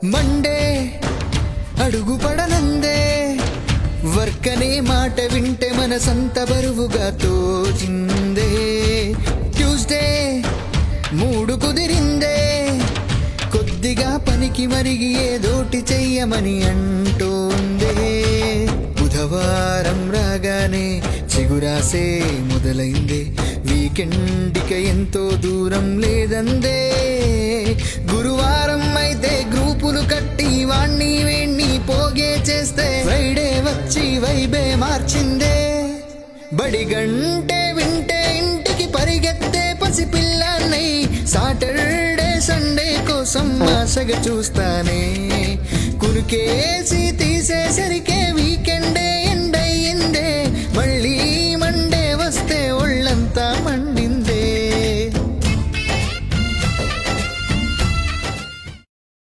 Monday అడుగు పడనందే వర్కనే మాట వింటే మనసంత బరువుగా తోచిందే. ట్యూస్డే మూడు కుదిరిందే కొద్దిగా పనికి మరిగి ఏదోటి చెయ్యమని అంటోందే. బుధవారం రాగానే చిగురాసే మొదలైందే వీకెండ్కి ఎంతో దూరం లేదందే. గురువారం అయితే గ్రూపులు కట్టి వాణ్ణి వేణ్ణి పోగే చేస్తే ఫ్రైడే వచ్చి వైబే మార్చిందే. బడిగంటే వింటే ఇంటికి పరిగెత్తే పసిపిల్లనై సాటర్డే సండే కోసం ఆశగా చూస్తానే. కురికేసి తీసేసరికే వీకెండే ఎండయిందే మళ్ళీ మండే వస్తే ఒళ్ళంతా మండే.